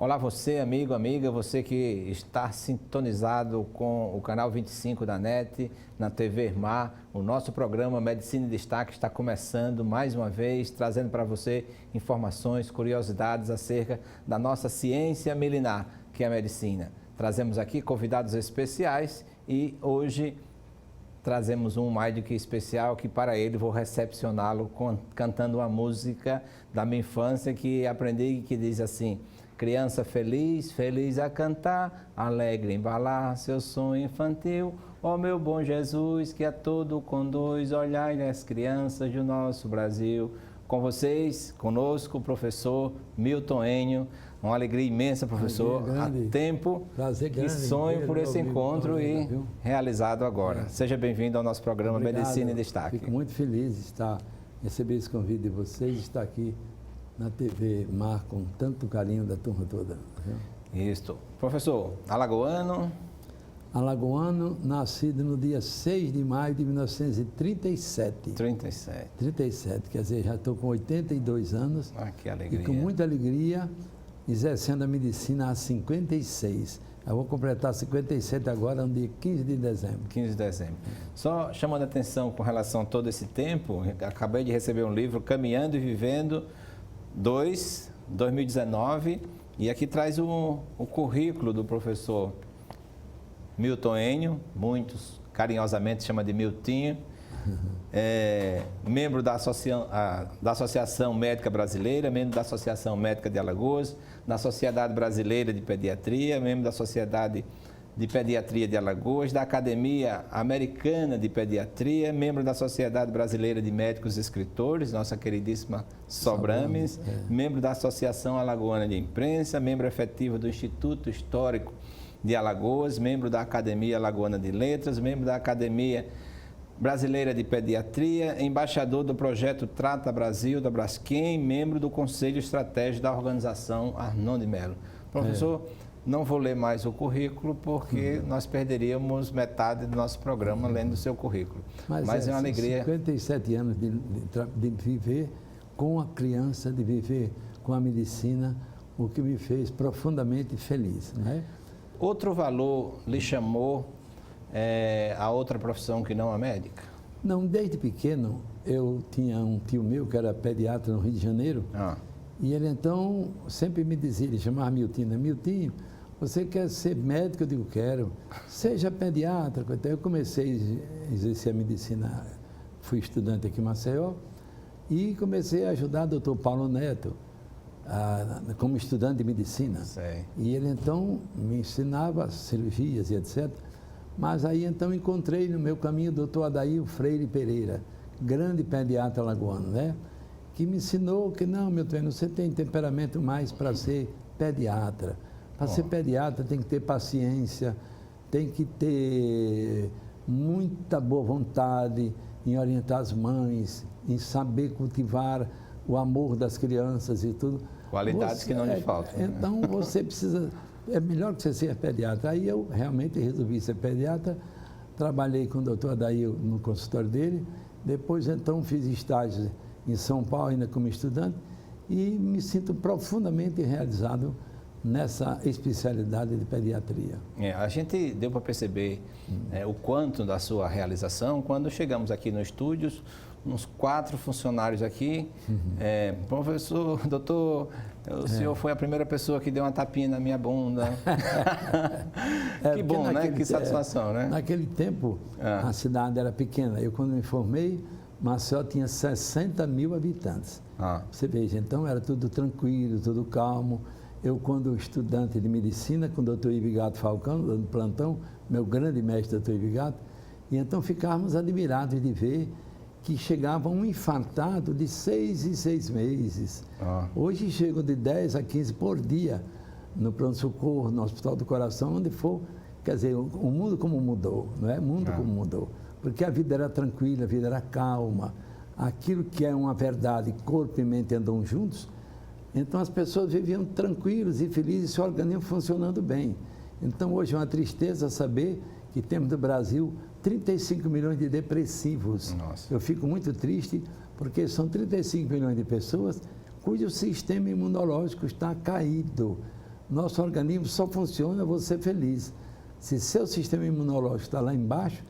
Olá você, amigo, amiga, você que está sintonizado com o canal 25 da NET, na TV Mar. O nosso programa Medicina em Destaque está começando mais uma vez, trazendo para você informações, curiosidades acerca da nossa ciência milenar, que é a medicina. Trazemos aqui convidados especiais e hoje trazemos um mais do que especial, que para ele vou recepcioná-lo cantando uma música da minha infância que aprendi, que diz assim: criança feliz, feliz a cantar, alegre embalar seu sonho infantil. Ó meu bom Jesus, que a todo conduz, olhai as crianças do nosso Brasil. Com vocês, conosco, o professor Milton Enio. Uma alegria imensa, professor. Há tempo que sonho por esse encontro e realizado agora. Seja bem-vindo ao nosso programa Medicina em Destaque. Fico muito feliz de receber esse convite de vocês, de estar aqui na TV Mar com tanto carinho da turma toda. Isso. Professor, alagoano? Alagoano, nascido no dia 6 de maio de 1937. 37, quer dizer, já estou com 82 anos. Ah, que alegria. E com muita alegria, exercendo a medicina há 56. Eu vou completar 57 agora, no dia 15 de dezembro. 15 de dezembro. Só chamando a atenção com relação a todo esse tempo, acabei de receber um livro, Caminhando e Vivendo 2019, e aqui traz o currículo do professor Milton Enio, muitos carinhosamente chamam de Miltinho, membro da Associação Médica Brasileira, membro da Associação Médica de Alagoas, da Sociedade Brasileira de Pediatria, membro da Sociedade de Pediatria de Alagoas, da Academia Americana de Pediatria, membro da Sociedade Brasileira de Médicos Escritores, nossa queridíssima Sobrames, membro da Associação Alagoana de Imprensa, membro efetivo do Instituto Histórico de Alagoas, membro da Academia Alagoana de Letras, membro da Academia Brasileira de Pediatria, embaixador do projeto Trata Brasil, da Braskem, membro do Conselho Estratégico da Organização Arnon de Mello. Professor, não vou ler mais o currículo porque nós perderíamos metade do nosso programa lendo o seu currículo. Mas é uma alegria. 57 anos de viver com a criança, de viver com a medicina, o que me fez profundamente feliz, não é? Outro valor lhe chamou a outra profissão que não a médica? Não, desde pequeno eu tinha um tio meu que era pediatra no Rio de Janeiro, e ele então sempre me dizia, ele chamava Miltinho, Miltinho, você quer ser médico? Eu digo, quero. Seja pediatra. Então eu comecei a exercer a medicina, fui estudante aqui em Maceió, e comecei a ajudar o doutor Paulo Neto, como estudante de medicina. Sei. E ele então me ensinava cirurgias e etc. Mas aí então encontrei no meu caminho o doutor Adair Freire Pereira, grande pediatra alagoano, né? Que me ensinou que não, meu treino, você tem temperamento mais para ser pediatra. Para ser pediatra tem que ter paciência, tem que ter muita boa vontade em orientar as mães, em saber cultivar o amor das crianças e tudo. Qualidades que não lhe faltam. Então você precisa, é melhor que você seja pediatra. Aí eu realmente resolvi ser pediatra, trabalhei com o doutor Adair no consultório dele, depois então fiz estágios em São Paulo ainda como estudante e me sinto profundamente realizado nessa especialidade de pediatria. A gente deu para perceber o quanto da sua realização quando chegamos aqui no estúdio, uns 4 funcionários aqui. Professor, doutor, o senhor foi a primeira pessoa que deu uma tapinha na minha bunda. Que bom, né? Que satisfação, né? Naquele tempo, a cidade era pequena. Eu, quando me formei, Maceió tinha 60 mil habitantes. Você veja, então era tudo tranquilo, tudo calmo. Eu, quando estudante de medicina, com o doutor Ibigato Falcão, no plantão, meu grande mestre, doutor Ibigato, e então ficávamos admirados de ver que chegava um infartado de 6 em 6 meses. Hoje chegam de 10 a 15 por dia no pronto-socorro, no Hospital do Coração, onde for. Quer dizer, o mundo como mudou, não é? O mundo como mudou. Porque a vida era tranquila, a vida era calma. Aquilo que é uma verdade, corpo e mente andam juntos. Então as pessoas viviam tranquilos e felizes, seu organismo funcionando bem. Então hoje é uma tristeza saber que temos no Brasil 35 milhões de depressivos. Nossa. Eu fico muito triste porque são 35 milhões de pessoas cujo sistema imunológico está caído. Nosso organismo só funciona você feliz. Se seu sistema imunológico está lá embaixo,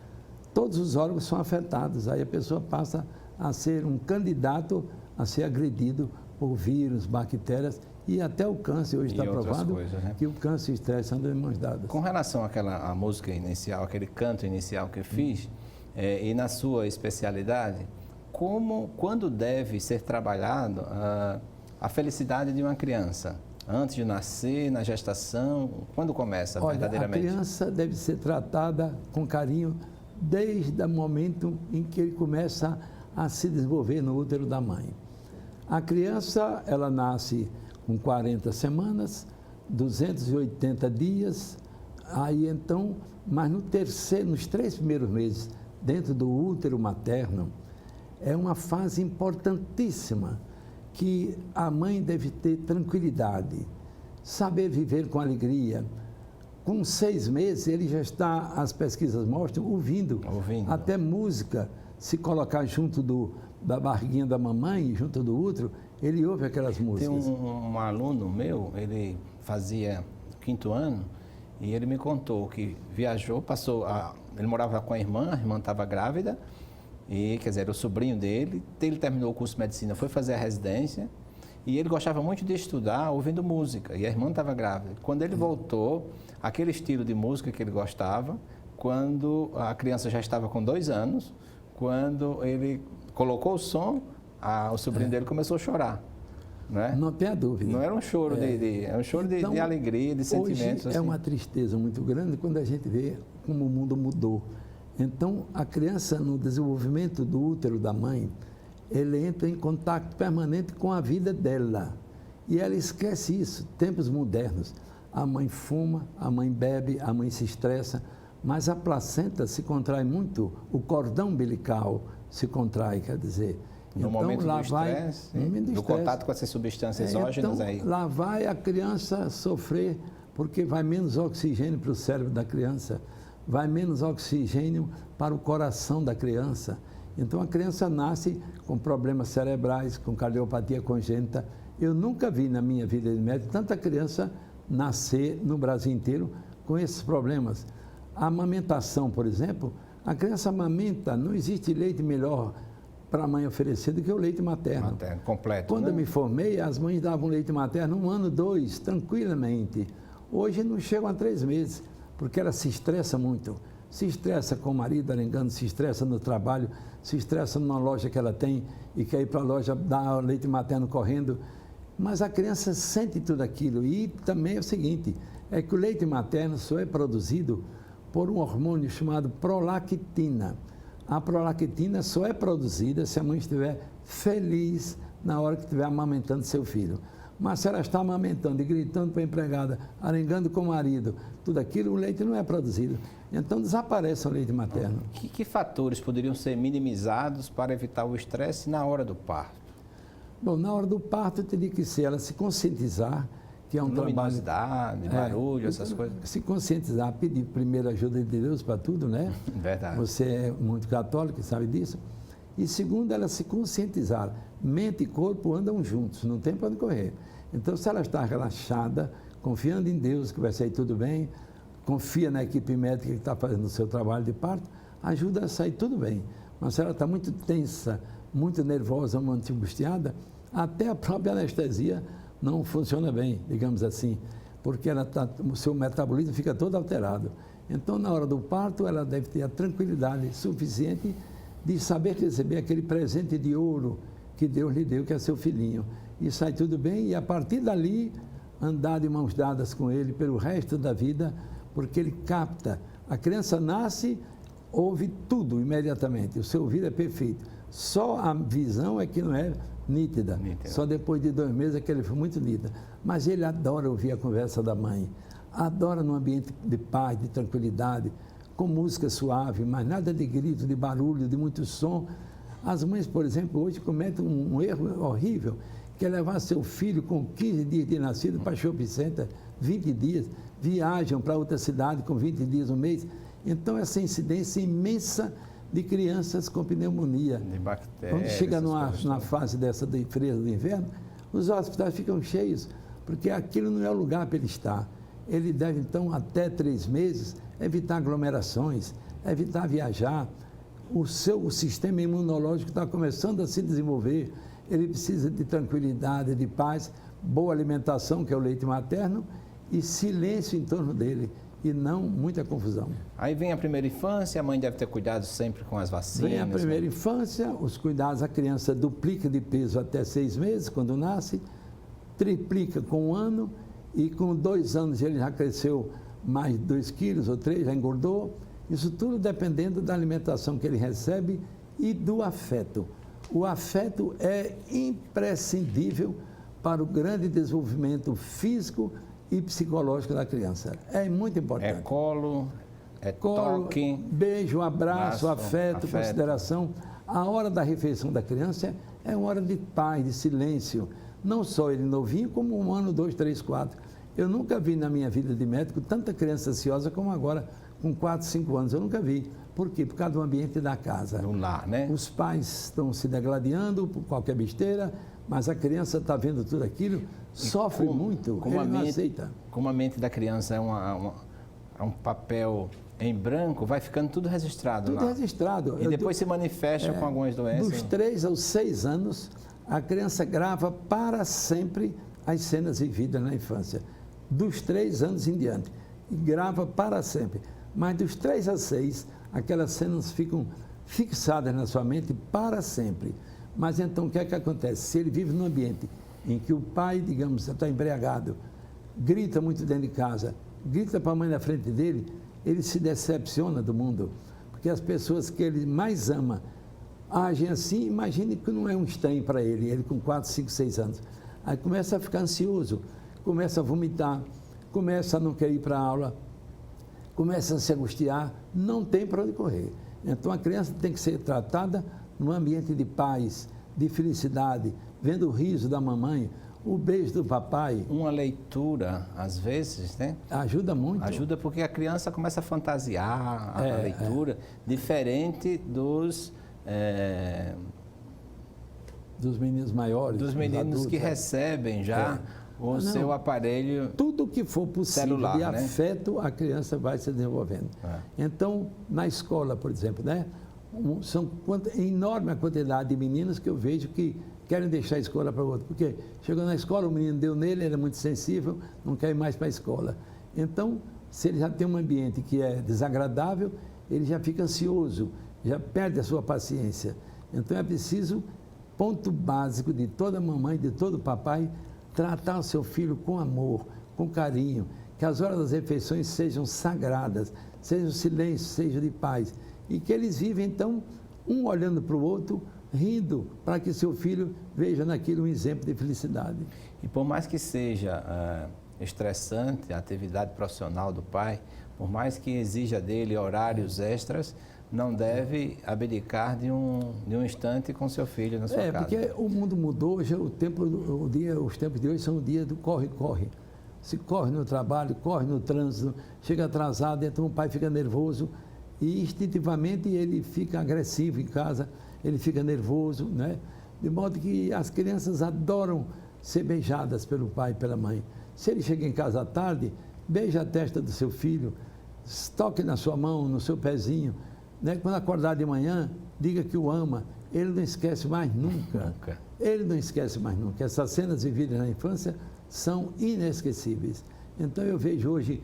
todos os órgãos são afetados. Aí a pessoa passa a ser um candidato a ser agredido por vírus, bactérias e até o câncer. Hoje está provado que o câncer e o estresse andam em mãos dadas. Com relação à música inicial, aquele canto inicial que eu fiz, e na sua especialidade, quando deve ser trabalhado a felicidade de uma criança? Antes de nascer, na gestação, quando começa verdadeiramente? A criança deve ser tratada com carinho desde o momento em que ele começa a se desenvolver no útero da mãe. A criança, ela nasce com 40 semanas, 280 dias, aí então, mas nos 3 primeiros meses, dentro do útero materno, é uma fase importantíssima que a mãe deve ter tranquilidade, saber viver com alegria. Com 6 meses, ele já está, as pesquisas mostram, ouvindo. Até música, se colocar junto da barriguinha da mamãe, junto do útero, ele ouve aquelas músicas. Tem um aluno meu, ele fazia 5º ano, e ele me contou que viajou, ele morava com a irmã estava grávida, e, quer dizer, era o sobrinho dele, ele terminou o curso de medicina, foi fazer a residência, e ele gostava muito de estudar ouvindo música, e a irmã estava grávida. Quando ele voltou, aquele estilo de música que ele gostava, quando a criança já estava com 2 anos, quando ele colocou o som, o sobrinho dele começou a chorar. Né? Não tem a dúvida. Não era um choro, era um choro então, de alegria, de sentimentos. Hoje é uma tristeza muito grande quando a gente vê como o mundo mudou. Então, a criança, no desenvolvimento do útero da mãe, ele entra em contato permanente com a vida dela. E ela esquece isso. Tempos modernos. A mãe fuma, a mãe bebe, a mãe se estressa, mas a placenta se contrai muito, o cordão umbilical se contrai, quer dizer. No momento do estresse, do contato com essas substâncias exógenas aí. Lá vai a criança sofrer, porque vai menos oxigênio para o cérebro da criança, vai menos oxigênio para o coração da criança. Então a criança nasce com problemas cerebrais, com cardiopatia congênita. Eu nunca vi na minha vida de médico tanta criança nascer no Brasil inteiro com esses problemas. A amamentação, por exemplo, a criança amamenta, não existe leite melhor para a mãe oferecer do que o leite materno. Materno, completo. Quando eu me formei, as mães davam leite materno 1 ano, 2, tranquilamente. Hoje não chegam a 3 meses, porque ela se estressa muito. Se estressa com o marido arengando, se estressa no trabalho, se estressa numa loja que ela tem e quer ir para a loja dar leite materno correndo. Mas a criança sente tudo aquilo. E também é o seguinte, é que o leite materno só é produzido por um hormônio chamado prolactina. A prolactina só é produzida se a mãe estiver feliz na hora que estiver amamentando seu filho. Mas se ela está amamentando e gritando para a empregada, arengando com o marido, tudo aquilo, o leite não é produzido. Então desaparece o leite materno. Que fatores poderiam ser minimizados para evitar o estresse na hora do parto? Bom, na hora do parto teria que ser ela se conscientizar que é um luminosidade, barulho, essas coisas. Se conscientizar, pedir primeiro ajuda de Deus para tudo, né? Verdade. Você é muito católico, sabe disso. E segundo, ela se conscientizar. Mente e corpo andam juntos, não tem para onde correr. Então, se ela está relaxada, confiando em Deus que vai sair tudo bem, confia na equipe médica que está fazendo o seu trabalho de parto, ajuda a sair tudo bem. Mas se ela está muito tensa, muito nervosa, muito angustiada, até a própria anestesia não funciona bem, digamos assim, porque o seu metabolismo fica todo alterado. Então, na hora do parto, ela deve ter a tranquilidade suficiente de saber receber aquele presente de ouro que Deus lhe deu, que é seu filhinho. E sai tudo bem, e a partir dali, andar de mãos dadas com ele pelo resto da vida, porque ele capta. A criança nasce, ouve tudo imediatamente, o seu ouvido é perfeito. Só a visão é que não é nítida. Só depois de 2 meses é que ele foi muito nítida. Mas ele adora ouvir a conversa da mãe, adora num ambiente de paz, de tranquilidade, com música suave, mas nada de grito, de barulho, de muito som. As mães, por exemplo, hoje cometem um erro horrível, que é levar seu filho com 15 dias de nascido para Shopping Center, 20 dias, viajam para outra cidade com 20 dias, um mês. Então, essa incidência imensa de crianças com pneumonia. De bactérias. Quando chega na fase dessa de frieza do inverno, os hospitais ficam cheios, porque aquilo não é o lugar para ele estar. Ele deve, então, até 3 meses, evitar aglomerações, evitar viajar. O sistema imunológico está começando a se desenvolver, ele precisa de tranquilidade, de paz, boa alimentação, que é o leite materno, e silêncio em torno dele, e não muita confusão. Aí vem a primeira infância, a mãe deve ter cuidado sempre com as vacinas. Vem a primeira infância, os cuidados, a criança duplica de peso até 6 meses, quando nasce, triplica com 1 ano, e com 2 anos ele já cresceu mais 2 quilos ou 3, já engordou. Isso tudo dependendo da alimentação que ele recebe e do afeto. O afeto é imprescindível para o grande desenvolvimento físico e psicológico da criança. É muito importante. É colo, toque, beijo, abraço, afeto, consideração. A hora da refeição da criança é uma hora de paz, de silêncio. Não só ele novinho, como 1 ano, 2, 3, 4. Eu nunca vi na minha vida de médico tanta criança ansiosa como agora, com 4, 5 anos. Eu nunca vi. Por quê? Por causa do ambiente da casa. Do lar, né? Os pais estão se degladiando por qualquer besteira, mas a criança está vendo tudo aquilo, sofre muito, ele não aceita. Como a mente da criança é um papel em branco, vai ficando tudo registrado lá. Tudo registrado. E depois se manifesta com algumas doenças. Dos 3 aos 6 anos, a criança grava para sempre as cenas vividas na infância. Dos 3 anos em diante. E grava para sempre. Mas dos 3 a 6, aquelas cenas ficam fixadas na sua mente para sempre. Mas então o que é que acontece? Se ele vive num ambiente em que o pai, digamos, está embriagado, grita muito dentro de casa, grita para a mãe na frente dele, ele se decepciona do mundo. Porque as pessoas que ele mais ama agem assim, imagine que não é um estranho para ele com 4, 5, 6 anos. Aí começa a ficar ansioso, começa a vomitar, começa a não querer ir para a aula, começa a se angustiar, não tem para onde correr. Então a criança tem que ser tratada num ambiente de paz, de felicidade, vendo o riso da mamãe, o beijo do papai. Uma leitura, às vezes, né? Ajuda muito. Ajuda porque a criança começa a fantasiar a leitura, diferente dos meninos maiores. Dos meninos adultos, que recebem já o seu aparelho tudo que for possível celular, de afeto, a criança vai se desenvolvendo. Então, na escola, por exemplo, né? São enorme a quantidade de meninos que eu vejo que querem deixar a escola para o outro. Porque chegou na escola, o menino deu nele, ele é muito sensível, não quer ir mais para a escola. Então, se ele já tem um ambiente que é desagradável, ele já fica ansioso, já perde a sua paciência. Então, é preciso, ponto básico de toda mamãe, de todo papai, tratar o seu filho com amor, com carinho, que as horas das refeições sejam sagradas, sejam silêncio, sejam de paz. E que eles vivem, então, um olhando para o outro, rindo, para que seu filho veja naquilo um exemplo de felicidade. E por mais que seja estressante a atividade profissional do pai, por mais que exija dele horários extras, não deve abdicar de um instante com seu filho na sua casa. Porque o mundo mudou, hoje os tempos de hoje são o dia do corre-corre. Se corre no trabalho, corre no trânsito, chega atrasado, então o pai fica nervoso e instintivamente ele fica agressivo em casa, ele fica nervoso, né? De modo que as crianças adoram ser beijadas pelo pai e pela mãe. Se ele chega em casa à tarde, beija a testa do seu filho, toque na sua mão, no seu pezinho, né? Quando acordar de manhã, diga que o ama. Ele não esquece mais nunca. Ele não esquece mais nunca. Essas cenas vividas na infância são inesquecíveis. Então eu vejo hoje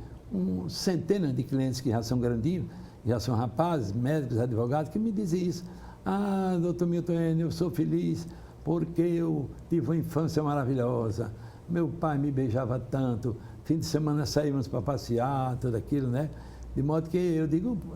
centenas de clientes que já são grandinhos, já são rapazes, médicos, advogados, que me dizem isso. Ah, doutor Milton, eu sou feliz porque eu tive uma infância maravilhosa. Meu pai me beijava tanto, fim de semana saímos para passear, tudo aquilo, né? De modo que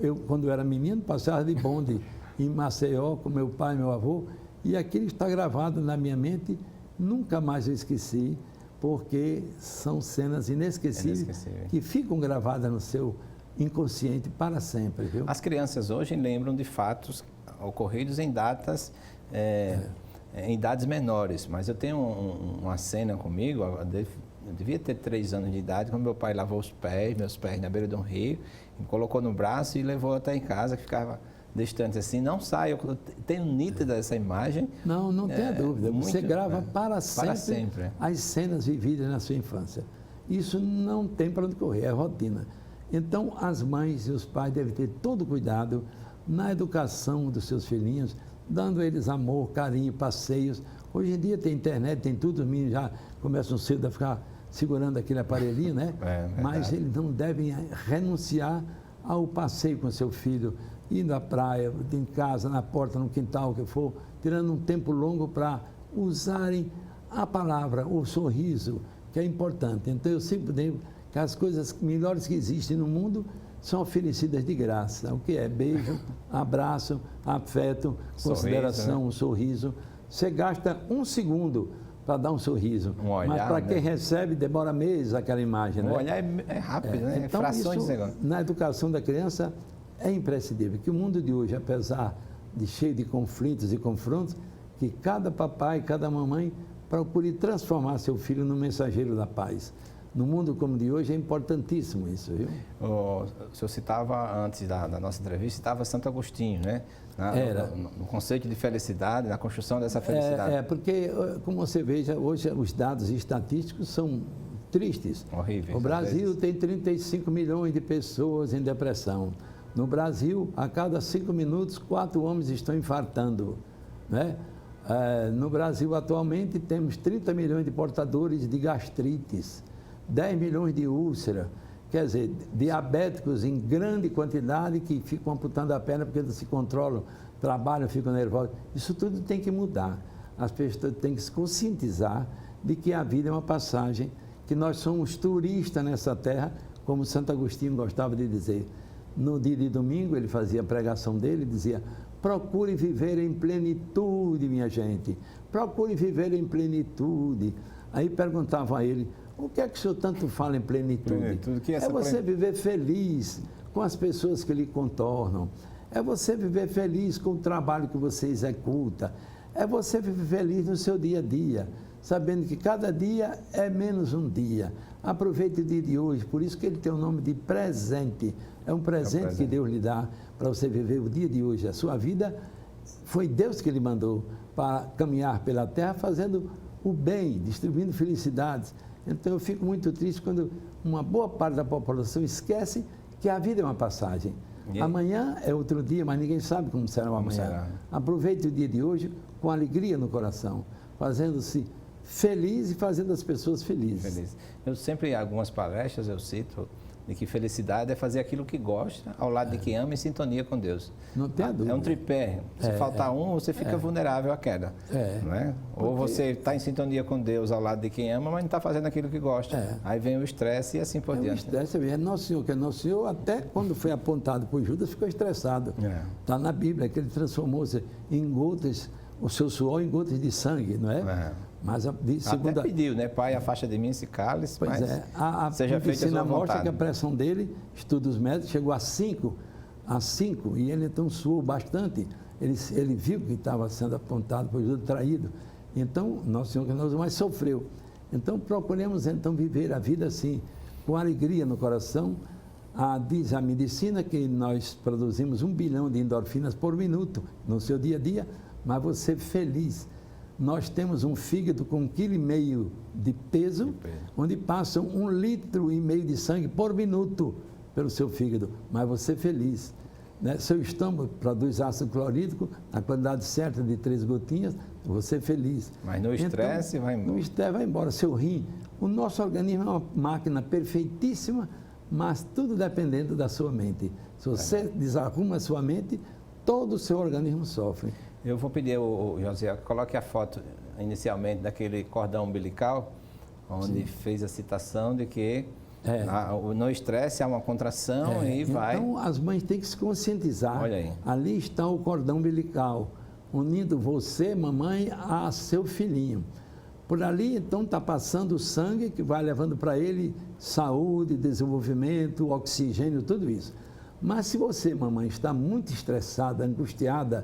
eu quando eu era menino, passava de bonde em Maceió com meu pai e meu avô, e aquilo está gravado na minha mente, nunca mais eu esqueci, porque são cenas inesquecíveis que ficam gravadas no seu inconsciente para sempre, viu? As crianças hoje lembram de fatos ocorridos em datas, em idades menores, mas eu tenho uma cena comigo, eu devia ter 3 anos de idade, quando meu pai lavou meus pés na beira de um rio, me colocou no braço e levou até em casa, que ficava distante assim, não sai. Eu tenho nítida essa imagem. Não tenha dúvida. Você grava para sempre as cenas vividas na sua infância. Isso não tem para onde correr, é rotina. Então, as mães e os pais devem ter todo o cuidado na educação dos seus filhinhos, dando a eles amor, carinho, passeios. Hoje em dia tem internet, tem tudo, os meninos já começam cedo a ficar segurando aquele aparelhinho, né? Mas eles não devem renunciar ao passeio com seu filho, indo à praia, em casa, na porta, no quintal, o que for, tirando um tempo longo para usarem a palavra, o sorriso, que é importante. Então, eu sempre digo que as coisas melhores que existem no mundo são oferecidas de graça. O que é? Beijo, abraço, afeto, consideração, um sorriso. Você gasta 1 segundo para dar um sorriso. Olhar, mas para quem recebe, demora meses aquela imagem. O olhar é rápido, né? Então, frações isso, de segundo. Na educação da criança, é imprescindível. Que o mundo de hoje, apesar de cheio de conflitos e confrontos, que cada papai, cada mamãe procure transformar seu filho no mensageiro da paz. No mundo como o de hoje é importantíssimo isso, viu? O senhor citava, antes da nossa entrevista, citava Santo Agostinho, né? No conceito de felicidade, na construção dessa felicidade. Porque, como você veja, hoje os dados estatísticos são tristes. Horríveis. O Brasil tem 35 milhões de pessoas em depressão. No Brasil, a cada 5 minutos, 4 homens estão infartando, né? No Brasil, atualmente, temos 30 milhões de portadores de gastrites, 10 milhões de úlcera, quer dizer, diabéticos em grande quantidade que ficam amputando a perna porque não se controlam, trabalham, ficam nervosos. Isso tudo tem que mudar. As pessoas têm que se conscientizar de que a vida é uma passagem, que nós somos turistas nessa terra, como Santo Agostinho gostava de dizer. No dia de domingo, ele fazia a pregação dele e dizia: procure viver em plenitude, minha gente, procure viver em plenitude. Aí perguntavam a ele: o que é que o senhor tanto fala em plenitude? É você viver feliz com as pessoas que lhe contornam, é você viver feliz com o trabalho que você executa, é você viver feliz no seu dia a dia, sabendo que cada dia é menos um dia. Aproveite o dia de hoje, por isso que ele tem o nome de presente. É um presente que Deus lhe dá para você viver o dia de hoje. A sua vida foi Deus que lhe mandou para caminhar pela terra fazendo o bem, distribuindo felicidades. Então eu fico muito triste quando uma boa parte da população esquece que a vida é uma passagem. Amanhã é outro dia, mas ninguém sabe como será o amanhã. Aproveite o dia de hoje com alegria no coração, fazendo-se feliz e fazendo as pessoas felizes. Eu sempre, em algumas palestras, eu cito de que felicidade é fazer aquilo que gosta, ao lado de quem ama, em sintonia com Deus. Não tem dúvida. É um tripé. Se faltar um, você fica vulnerável à queda. Não é? Ou você está em sintonia com Deus, ao lado de quem ama, mas não está fazendo aquilo que gosta. Aí vem o estresse e assim por diante. O estresse é Nosso Senhor, que é Nosso Senhor, até quando foi apontado por Judas, ficou estressado. Está na Bíblia que ele transformou-se em gotas, o seu suor em gotas de sangue, não é? Mas até pediu, né? Pai, afasta de mim esse cálice, mas seja feita a sua vontade. Mostra que a pressão dele, estudos médicos, chegou a 5, e ele então suou bastante. Ele viu que estava sendo apontado por Jesus, traído. Então, Nosso Senhor que nós mais sofreu. Então, procuremos então viver a vida assim, com alegria no coração. Diz a medicina que nós produzimos 1 bilhão de endorfinas por minuto no seu dia a dia, mas você feliz. Nós temos um fígado com 1,5 kg de peso, onde passa 1,5 litro de sangue por minuto pelo seu fígado, mas você feliz. Né? Seu estômago produz ácido clorídrico, na quantidade certa de 3 gotinhas, você feliz. Mas no estresse vai embora. No estresse vai embora. Seu rim, o nosso organismo é uma máquina perfeitíssima, mas tudo dependendo da sua mente. Se você desarruma a sua mente, todo o seu organismo sofre. Eu vou pedir ao José que coloque a foto inicialmente daquele cordão umbilical, onde fez a citação de que no estresse há uma contração e vai... Então, as mães têm que se conscientizar. Olha aí. Ali está o cordão umbilical, unindo você, mamãe, a seu filhinho. Por ali, então, está passando o sangue que vai levando para ele saúde, desenvolvimento, oxigênio, tudo isso. Mas se você, mamãe, está muito estressada, angustiada,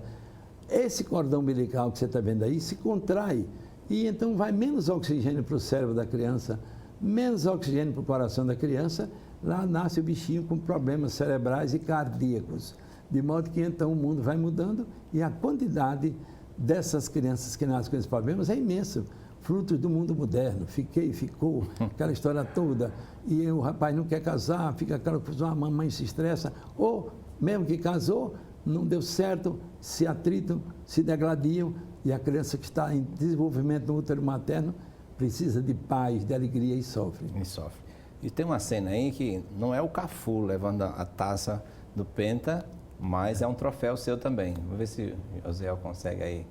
esse cordão umbilical que você está vendo aí se contrai e então vai menos oxigênio para o cérebro da criança, menos oxigênio para o coração da criança, lá nasce o bichinho com problemas cerebrais e cardíacos. De modo que então o mundo vai mudando e a quantidade dessas crianças que nascem com esses problemas é imenso, frutos do mundo moderno. Ficou, aquela história toda. E o rapaz não quer casar, fica aquela coisa, a mamãe se estressa, ou mesmo que casou, não deu certo, se atritam, se degladiam, e a criança que está em desenvolvimento no útero materno precisa de paz, de alegria e sofre. E sofre. E tem uma cena aí que não é o Cafu levando a taça do Penta, mas é um troféu seu também. Vamos ver se o Josiel consegue aí.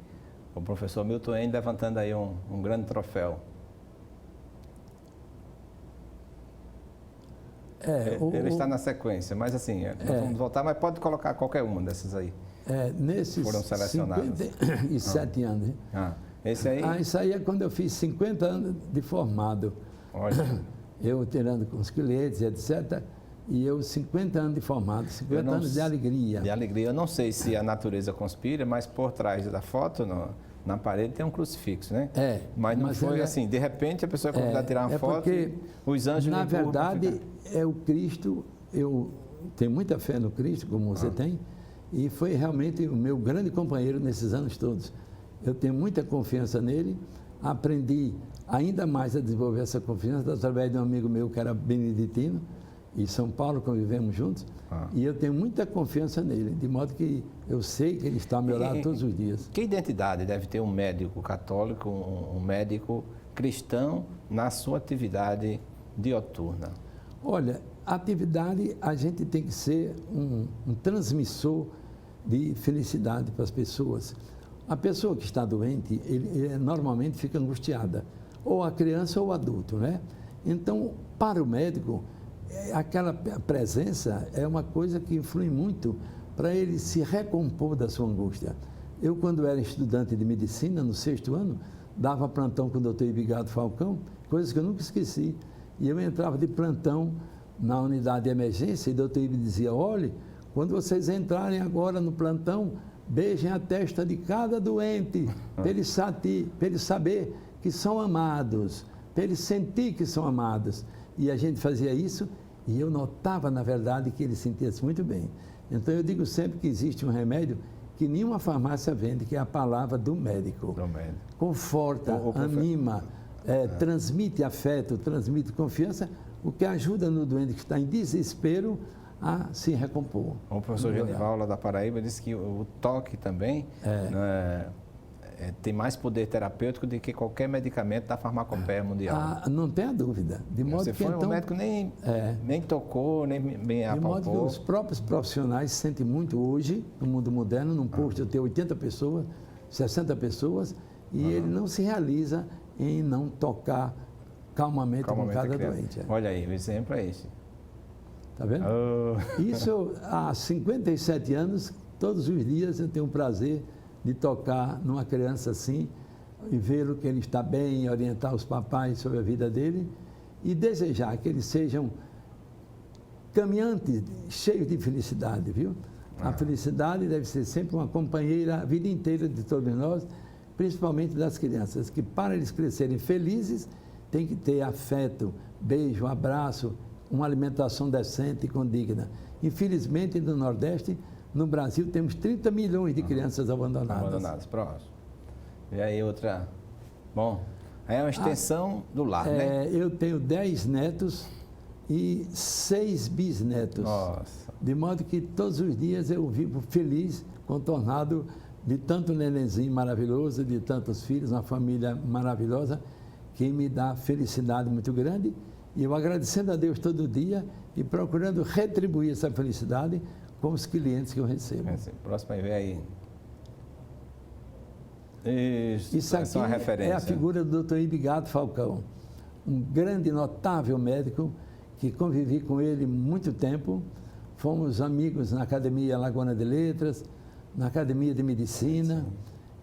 O professor Milton Ende levantando aí um grande troféu. Ele está na sequência, mas assim, vamos voltar, mas pode colocar qualquer uma dessas aí. Nesses foram selecionados. 57 anos. Esse aí? Isso aí é quando eu fiz 50 anos de formado. Olha. Eu tirando com os clientes, etc. E eu 50 anos de formado, 50 anos de alegria. De alegria. Eu não sei se a natureza conspira, mas por trás da foto, na parede, tem um crucifixo, né? Mas não foi assim, de repente a pessoa é convidada a tirar uma foto e os anjos... Na verdade, é o Cristo, eu tenho muita fé no Cristo, como você tem, e foi realmente o meu grande companheiro nesses anos todos. Eu tenho muita confiança nele, aprendi ainda mais a desenvolver essa confiança através de um amigo meu que era beneditino, e São Paulo convivemos juntos, e eu tenho muita confiança nele, de modo que eu sei que ele está ao meu lado todos os dias. Que identidade deve ter um médico católico, um médico cristão na sua atividade dioturna? Olha, a atividade, a gente tem que ser um transmissor de felicidade para as pessoas. A pessoa que está doente, ele normalmente fica angustiada, ou a criança ou o adulto, né? Então, para o médico, aquela presença é uma coisa que influi muito para ele se recompor da sua angústia. Eu, quando era estudante de medicina, no 6º ano, dava plantão com o doutor Ibigado Falcão, coisas que eu nunca esqueci. E eu entrava de plantão na unidade de emergência e o doutor Ibi dizia, olhe, quando vocês entrarem agora no plantão, beijem a testa de cada doente, para ele saber que são amados, para ele sentir que são amados. E a gente fazia isso e eu notava, na verdade, que ele sentia-se muito bem. Então, eu digo sempre que existe um remédio que nenhuma farmácia vende, que é a palavra do médico. Conforta, anima, transmite afeto, transmite confiança, o que ajuda no doente que está em desespero a se recompor. O professor Genival, lá da Paraíba, disse que o toque também tem mais poder terapêutico do que qualquer medicamento da farmacopeia mundial. Não tenha dúvida. De modo Você que, foi então, um médico nem tocou, nem apalpou. De modo que os próprios profissionais sentem muito hoje, no mundo moderno, num posto eu tenho 80 pessoas, 60 pessoas, e ele não se realiza em não tocar calmamente com cada doente. Olha aí, o exemplo é esse. Está vendo? Isso há 57 anos, todos os dias eu tenho o prazer de tocar numa criança assim e ver o que ele está bem, orientar os papais sobre a vida dele e desejar que eles sejam caminhantes cheios de felicidade, viu? A felicidade deve ser sempre uma companheira a vida inteira de todos nós, principalmente das crianças, que para eles crescerem felizes tem que ter afeto, beijo, abraço, uma alimentação decente e condigna. Infelizmente, no Nordeste, no Brasil, temos 30 milhões de crianças abandonadas. Próximo. E aí outra... Bom, aí é uma extensão do lar, né? Eu tenho 10 netos e 6 bisnetos. Nossa. De modo que todos os dias eu vivo feliz, contornado de tanto nenenzinho maravilhoso, de tantos filhos, uma família maravilhosa, que me dá felicidade muito grande. E eu agradecendo a Deus todo dia e procurando retribuir essa felicidade com os clientes que eu recebo. Próximo aí, vem aí. Isso aqui é uma referência. É a figura do Dr. Ibigado Falcão, um grande, notável médico que convivi com ele muito tempo. Fomos amigos na Academia Alagoana de Letras, na Academia de Medicina.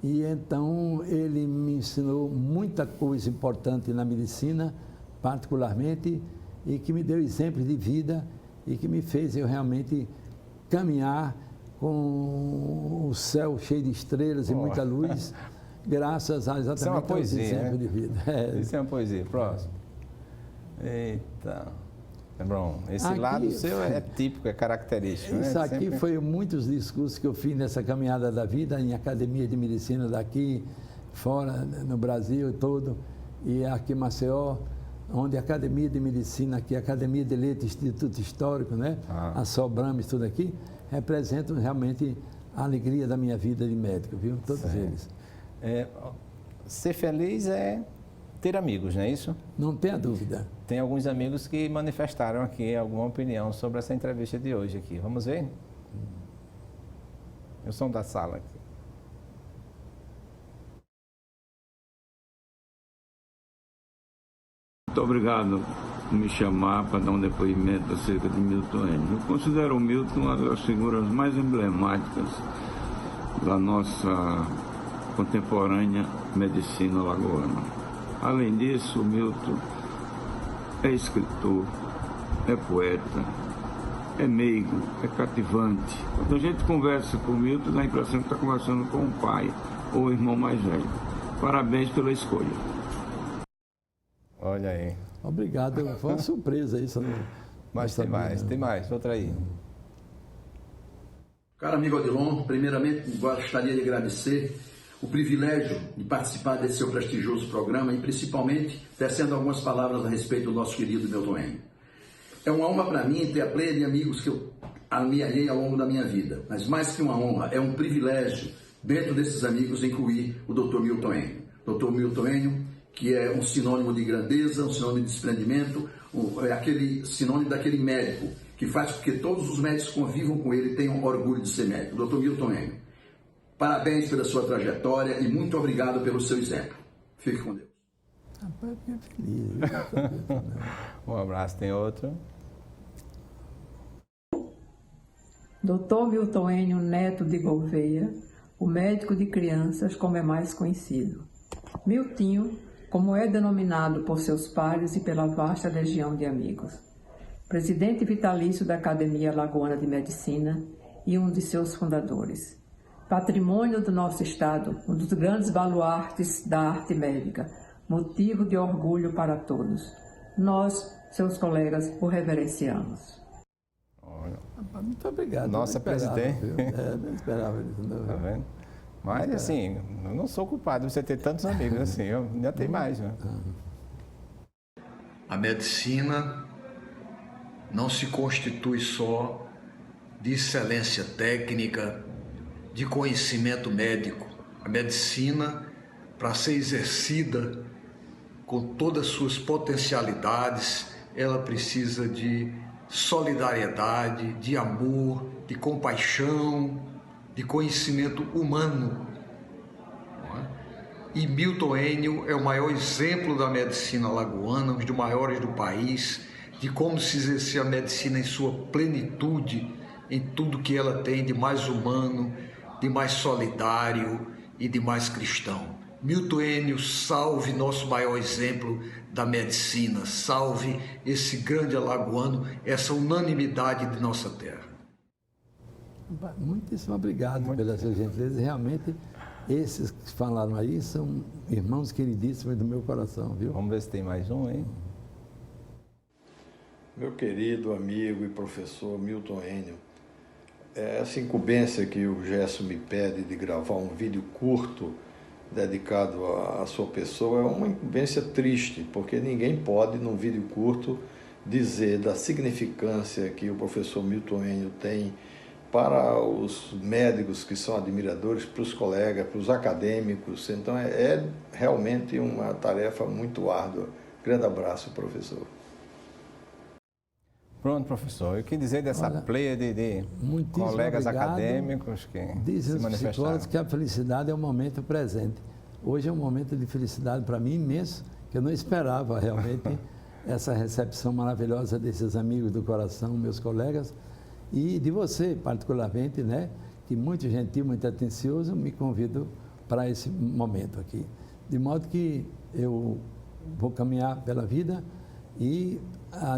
E então ele me ensinou muita coisa importante na medicina, particularmente, e que me deu exemplos de vida e que me fez eu realmente caminhar com o céu cheio de estrelas e muita luz, graças a exatamente aos exemplos de vida. Isso é uma poesia. Próximo. Eita. Bom, esse aqui, lado seu é típico, é característico. Isso né? aqui Sempre... foi muitos discursos que eu fiz nessa caminhada da vida, em academia de medicina daqui, fora, no Brasil todo, e aqui em Maceió, onde a academia de medicina aqui, a academia de letras, Instituto Histórico, né? A Sobrames, tudo aqui, representam realmente a alegria da minha vida de médico, viu? Todos eles. Ser feliz é ter amigos, não é isso? Não tenha dúvida. Tem alguns amigos que manifestaram aqui alguma opinião sobre essa entrevista de hoje aqui. Vamos ver? O som da sala aqui. Muito obrigado por me chamar para dar um depoimento acerca de Milton Enio. Eu considero o Milton uma das figuras mais emblemáticas da nossa contemporânea medicina alagoana. Além disso, o Milton é escritor, é poeta, é meigo, é cativante. Quando a gente conversa com o Milton, dá a impressão que está conversando com o pai ou o irmão mais velho. Parabéns pela escolha. Olha aí. Obrigado, foi uma surpresa isso. Mas tem mais, outra aí. Caro amigo Odilon, primeiramente gostaria de agradecer o privilégio de participar desse seu prestigioso programa e principalmente tecendo algumas palavras a respeito do nosso querido Milton Enio. É uma honra para mim ter a pleia de amigos que eu amealhei ao longo da minha vida, mas mais que uma honra, é um privilégio dentro desses amigos incluir o Dr. Milton Enio. Dr. Milton Enio, que é um sinônimo de grandeza, um sinônimo de desprendimento, é aquele sinônimo daquele médico que faz com que todos os médicos convivam com ele e tenham orgulho de ser médico. Dr. Milton Enio. Parabéns pela sua trajetória e muito obrigado pelo seu exemplo. Fique com Deus. Rapaz, eu fiquei feliz. Um abraço, tem outro. Dr. Milton Enio Neto de Gouveia, o médico de crianças, como é mais conhecido. Miltinho, como é denominado por seus pares e pela vasta legião de amigos. Presidente vitalício da Academia Alagoana de Medicina e um de seus fundadores. Patrimônio do nosso Estado, um dos grandes baluartes da arte médica, motivo de orgulho para todos. Nós, seus colegas, o reverenciamos. Muito obrigado. Nossa presidente. Não esperava isso. Não. Tá vendo? Mas, assim, eu não sou culpado de você ter tantos amigos assim, eu ainda tenho mais. Né? A medicina não se constitui só de excelência técnica, de conhecimento médico. A medicina, para ser exercida com todas as suas potencialidades, ela precisa de solidariedade, de amor, de compaixão, de conhecimento humano. E Milton Enio é o maior exemplo da medicina alagoana, um dos maiores do país, de como se exercer a medicina em sua plenitude, em tudo que ela tem de mais humano, de mais solidário e de mais cristão. Milton Enio, salve nosso maior exemplo da medicina, salve esse grande alagoano, essa unanimidade de nossa terra. Muitíssimo obrigado pela sua gentileza. Realmente, esses que falaram aí são irmãos queridíssimos do meu coração, viu? Vamos ver se tem mais um, hein? Meu querido amigo e professor Milton Enio, essa incumbência que o Gerson me pede de gravar um vídeo curto dedicado à sua pessoa é uma incumbência triste, porque ninguém pode, num vídeo curto, dizer da significância que o professor Milton Enio tem para os médicos que são admiradores, para os colegas, para os acadêmicos. Então é realmente uma tarefa muito árdua. Grande abraço, professor. Pronto, professor. Eu queria dizer dessa pleia de colegas acadêmicos que dizem se os manifestaram. psicólogos que a felicidade é um momento presente. Hoje é um momento de felicidade para mim imenso, que eu não esperava realmente essa recepção maravilhosa desses amigos do coração, meus colegas, e de você particularmente, né, que muito gentil, muito atencioso, me convidou para esse momento aqui. De modo que eu vou caminhar pela vida e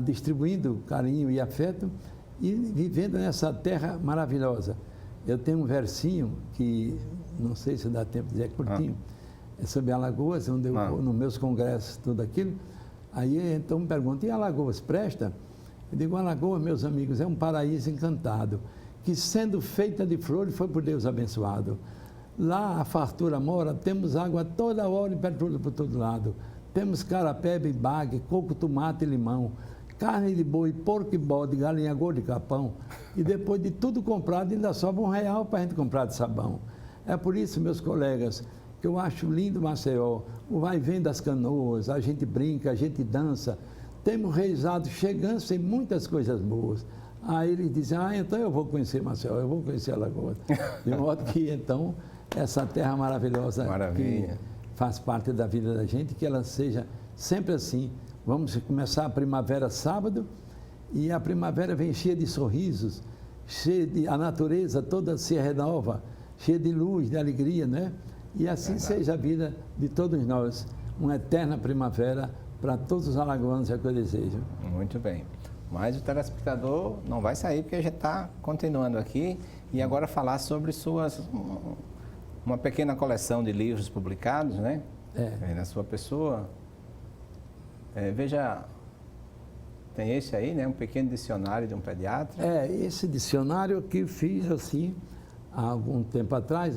distribuindo carinho e afeto e vivendo nessa terra maravilhosa. Eu tenho um versinho que, não sei se dá tempo de dizer, é curtinho, é sobre Alagoas, onde eu vou nos meus congressos, tudo aquilo. Aí então me perguntam, e Alagoas presta? Eu digo, Alagoas, meus amigos, é um paraíso encantado, que sendo feita de flores foi por Deus abençoado. Lá a fartura mora, temos água toda hora e petróleo por todo lado. Temos carapé, bibague, coco, tomate e limão, carne de boi, porco e bode, galinha gorda e capão. E depois de tudo comprado, ainda sobra R$1 para a gente comprar de sabão. É por isso, meus colegas, que eu acho lindo Maceió, o vai e vem das canoas, a gente brinca, a gente dança. Temos realizado chegança em muitas coisas boas. Aí eles dizem, então eu vou conhecer Maceió, eu vou conhecer Alagoas. De modo que, então, essa terra maravilhosa que faz parte da vida da gente, que ela seja sempre assim. Vamos começar a primavera sábado, e a primavera vem cheia de sorrisos, a natureza toda se renova, cheia de luz, de alegria, né? E assim seja a vida de todos nós, uma eterna primavera para todos os alagoanos, é o que eu desejo. Muito bem. Mas o telespectador não vai sair, porque a gente está continuando aqui, e agora falar sobre uma pequena coleção de livros publicados, né? Na sua pessoa. Veja, tem esse aí, né? Um pequeno dicionário de um pediatra. Esse dicionário que fiz assim, há algum tempo atrás,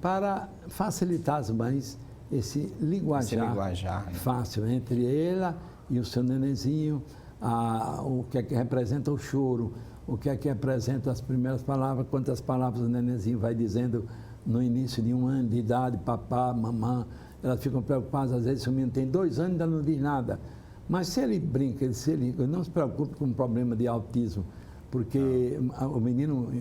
para facilitar as mães esse linguajar, fácil entre ela e o seu nenenzinho, o que é que representa o choro, o que é que representa as primeiras palavras, quantas palavras o nenenzinho vai dizendo no início de 1 ano de idade, papá, mamã. Elas ficam preocupadas, às vezes o menino tem 2 anos e ainda não diz nada. Mas se ele brinca, não se preocupe com o problema de autismo, porque o menino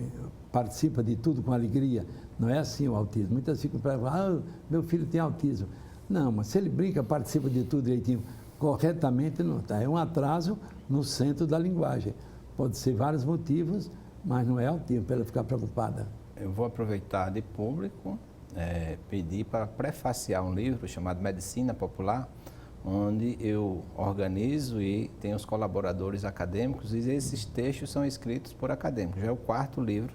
participa de tudo com alegria. Não é assim o autismo. Muitas ficam preocupadas, meu filho tem autismo. Não, mas se ele brinca, participa de tudo direitinho, corretamente não está. É um atraso no centro da linguagem. Pode ser vários motivos, mas não é autismo para ela ficar preocupada. Eu vou aproveitar de público, pedir para prefaciar um livro chamado Medicina Popular, onde eu organizo e tenho os colaboradores acadêmicos, e esses textos são escritos por acadêmicos. Já é o 4º livro,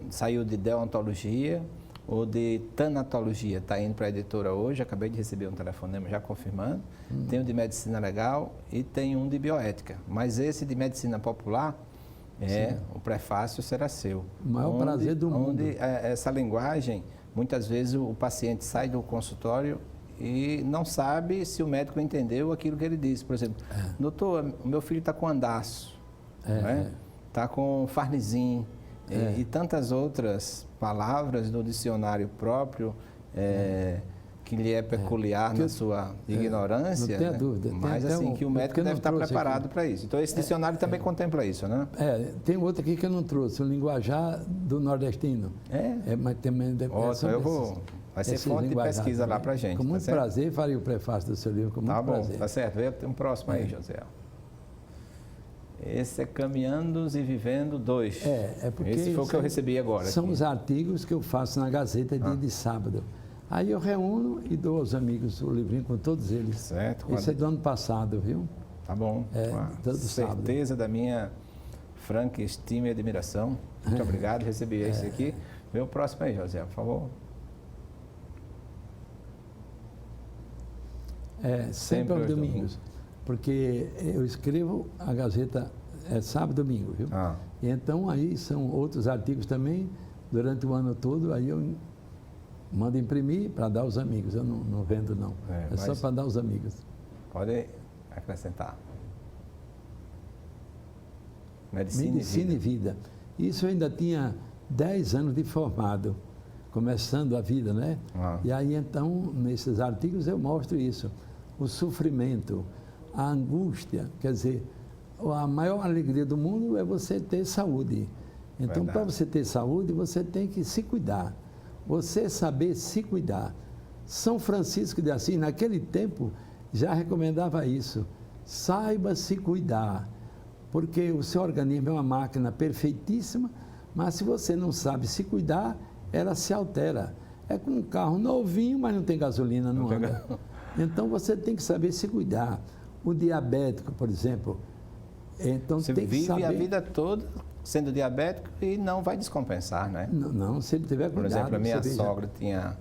saiu de deontologia ou de tanatologia, está indo para a editora hoje, acabei de receber um telefonema já confirmando. Tem um de medicina legal e tem um de bioética, mas esse de medicina popular, o prefácio será seu. O maior prazer do mundo. Onde essa linguagem, muitas vezes o paciente sai do consultório e não sabe se o médico entendeu aquilo que ele disse. Por exemplo, doutor, o meu filho está com andaço, está com farnizim, e tantas outras palavras do dicionário próprio que lhe é peculiar na sua ignorância. Não tenha dúvida. Mas assim, que o médico deve estar preparado para isso. Então esse dicionário também contempla isso, né? Tem outro aqui que eu não trouxe, o linguajar do nordestino. Mas também vai ser fonte de pesquisa lá para a gente. Com muito prazer, farei o prefácio do seu livro, com muito prazer. Tá certo. Tem um próximo aí, José. Esse é Caminhando e Vivendo 2. Porque esse foi o que eu recebi agora. São os artigos que eu faço na Gazeta dia de sábado. Aí eu reúno e dou aos amigos o livrinho com todos eles. Certo. Esse é do ano passado, viu? Tá bom. Com certeza da minha franca estima e admiração. Muito obrigado, recebi esse aqui. Vê o próximo aí, José, por favor. Sempre aos domingos. Porque eu escrevo a Gazeta sábado e domingo, viu? E então aí são outros artigos também, durante o ano todo, aí eu mando imprimir para dar aos amigos. Eu não vendo, não. É só para dar aos amigos. Pode acrescentar. Medicina e Vida. Isso eu ainda tinha 10 anos de formado, começando a vida, né? E aí então, nesses artigos eu mostro isso. O sofrimento, a angústia, quer dizer, a maior alegria do mundo é você ter saúde. Então, para você ter saúde, você tem que se cuidar. Você saber se cuidar. São Francisco de Assis, naquele tempo, já recomendava isso. Saiba se cuidar, porque o seu organismo é uma máquina perfeitíssima, mas se você não sabe se cuidar, ela se altera. É como um carro novinho, mas não tem gasolina, não anda. Então, você tem que saber se cuidar. O diabético, por exemplo, então você tem que saber... vive a vida toda sendo diabético e não vai descompensar, né? Não, se ele tiver cuidado. Por exemplo, a minha sogra tinha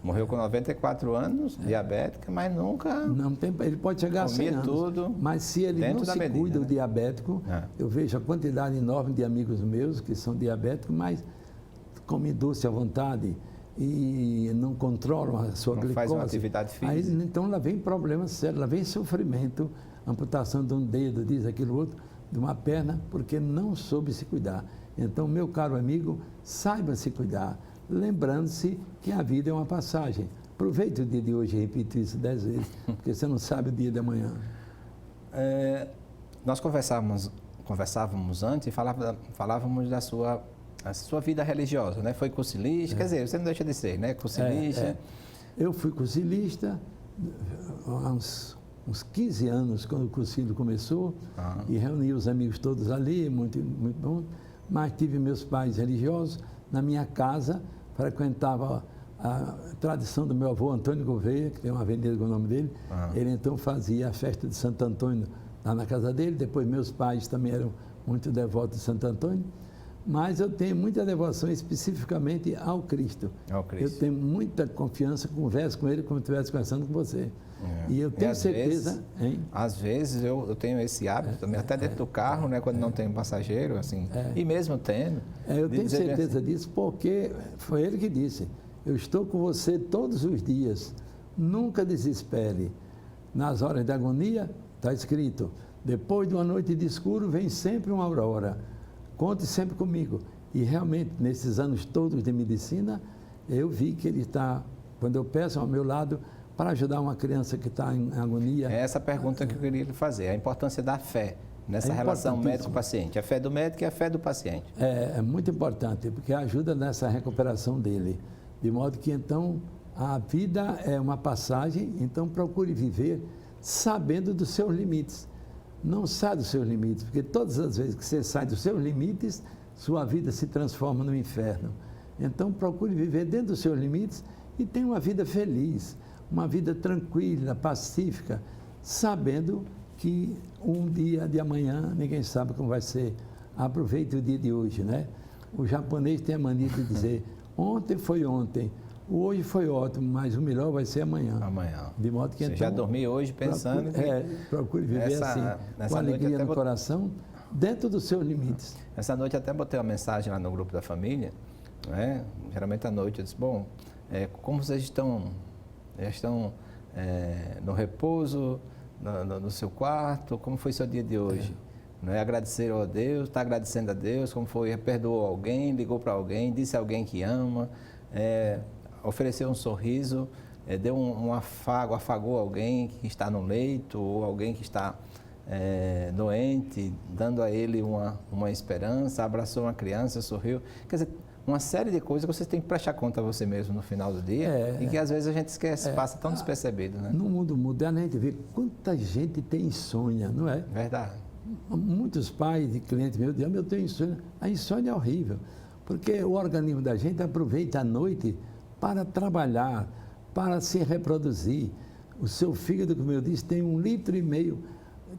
Morreu com 94 anos, diabética, mas nunca... Não tem, ele pode chegar a 100 anos, tudo mas se ele não se cuida, o diabético, eu vejo a quantidade enorme de amigos meus que são diabéticos, mas comem doce à vontade e não controlam a sua glicose. Faz uma atividade física. Aí, então lá vem problema sério, lá vem sofrimento, amputação de um dedo, diz aquilo outro, de uma perna, porque não soube se cuidar. Então, meu caro amigo, saiba se cuidar, lembrando-se que a vida é uma passagem. Aproveite o dia de hoje e repita isso 10 vezes, porque você não sabe o dia de amanhã. Nós conversávamos antes e falávamos da sua vida religiosa, né? Foi cursilista, quer dizer, você não deixa de ser, né? Cursilista. Eu fui cursilista há uns 15 anos, quando o cursilho começou, e reuni os amigos todos ali, muito, muito bom. Mas tive meus pais religiosos. Na minha casa, frequentava a tradição do meu avô Antônio Gouveia, que tem uma avenida com o nome dele. Ele então fazia a festa de Santo Antônio lá na casa dele. Depois meus pais também eram muito devotos de Santo Antônio. Mas eu tenho muita devoção especificamente ao Cristo. Eu tenho muita confiança, converso com ele como se estivesse conversando com você. E eu tenho certeza... Às vezes eu tenho esse hábito também, até dentro do carro, né, quando não tem passageiro, assim, e mesmo tendo... eu tenho certeza disso porque foi ele que disse, eu estou com você todos os dias, nunca desespere. Nas horas de agonia, está escrito, depois de uma noite de escuro vem sempre uma aurora. Conte sempre comigo. E realmente, nesses anos todos de medicina, eu vi que ele está, quando eu peço ao meu lado, para ajudar uma criança que está em agonia. É essa pergunta que eu queria lhe fazer, a importância da fé nessa relação médico-paciente. A fé do médico e a fé do paciente. É muito importante, porque ajuda nessa recuperação dele. De modo que, então, a vida é uma passagem, então procure viver sabendo dos seus limites. Não sai dos seus limites, porque todas as vezes que você sai dos seus limites, sua vida se transforma no inferno. Então, procure viver dentro dos seus limites e tenha uma vida feliz, uma vida tranquila, pacífica, sabendo que um dia de amanhã, ninguém sabe como vai ser. Aproveite o dia de hoje, né? O japonês tem a mania de dizer, ontem foi ontem, o hoje foi ótimo, mas o melhor vai ser amanhã. Amanhã. De modo que você então, já dormiu hoje pensando procure viver assim, com alegria no coração, dentro dos seus limites. Essa noite até botei uma mensagem lá no grupo da família, né? Geralmente à noite eu disse, bom, como vocês já estão no repouso, no seu quarto, como foi seu dia de hoje? Agradeceram a Deus, está agradecendo a Deus, como foi, perdoou alguém, ligou para alguém, disse a alguém que ama, ofereceu um sorriso, deu um afago, afagou alguém que está no leito ou alguém que está doente, dando a ele uma esperança, abraçou uma criança, sorriu. Quer dizer, uma série de coisas que você tem que prestar conta a você mesmo no final do dia e que às vezes a gente esquece, passa tão despercebido, né? No mundo moderno a gente vê quanta gente tem insônia, não é? Verdade. Muitos pais de clientes meus dizem, eu tenho insônia. A insônia é horrível, porque o organismo da gente aproveita a noite para trabalhar, para se reproduzir. O seu fígado, como eu disse, tem 1,5 litro,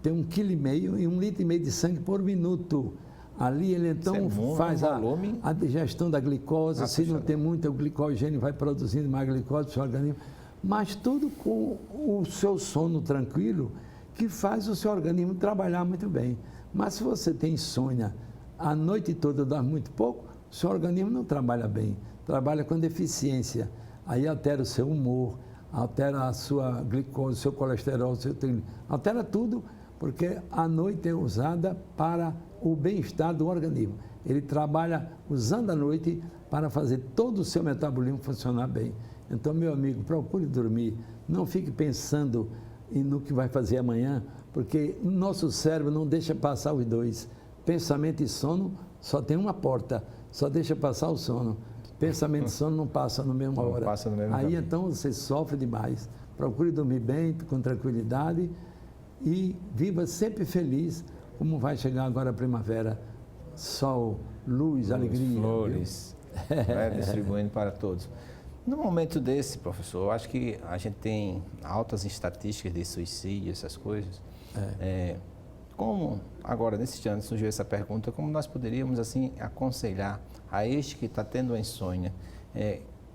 tem 1,5 kg e 1,5 litro de sangue por minuto. Ali ele então faz a digestão da glicose, se não tem muito, o glicogênio vai produzindo mais glicose para o seu organismo, mas tudo com o seu sono tranquilo, que faz o seu organismo trabalhar muito bem. Mas se você tem insônia, a noite toda dorme muito pouco, o seu organismo não trabalha bem, trabalha com deficiência, aí altera o seu humor, altera a sua glicose, o seu colesterol, o seu triglicérido, altera tudo, porque a noite é usada para o bem-estar do organismo. Ele trabalha usando a noite para fazer todo o seu metabolismo funcionar bem. Então, meu amigo, procure dormir, não fique pensando no que vai fazer amanhã, porque o nosso cérebro não deixa passar os dois. Pensamento e sono só tem uma porta, só deixa passar o sono. Pensamento e sono não passa na mesma hora. Aí então você sofre demais. Procure dormir bem, com tranquilidade e viva sempre feliz, como vai chegar agora a primavera. Sol, luz, alegria. Flores, distribuindo para todos. No momento desse, professor, eu acho que a gente tem altas estatísticas de suicídio, essas coisas. Como, agora, nesse ano, surgiu essa pergunta, como nós poderíamos, assim, aconselhar a este que está tendo uma insônia,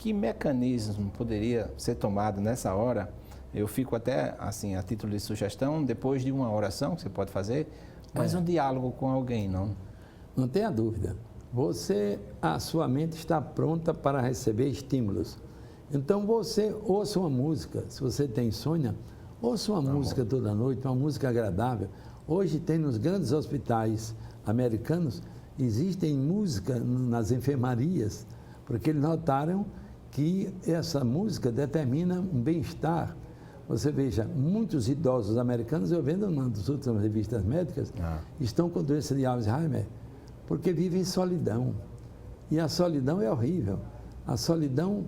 que mecanismo poderia ser tomado nessa hora? Eu fico até, assim, a título de sugestão, depois de uma oração que você pode fazer, mas um diálogo com alguém, não? Não tenha dúvida. A sua mente está pronta para receber estímulos. Então você ouça uma música, se você tem insônia, ouça uma música toda noite, uma música agradável. Hoje tem nos grandes hospitais americanos, existem música nas enfermarias, porque eles notaram que essa música determina um bem-estar. Você veja, muitos idosos americanos, eu vendo numa das últimas revistas médicas, estão com doença de Alzheimer, porque vivem em solidão. E a solidão é horrível. A solidão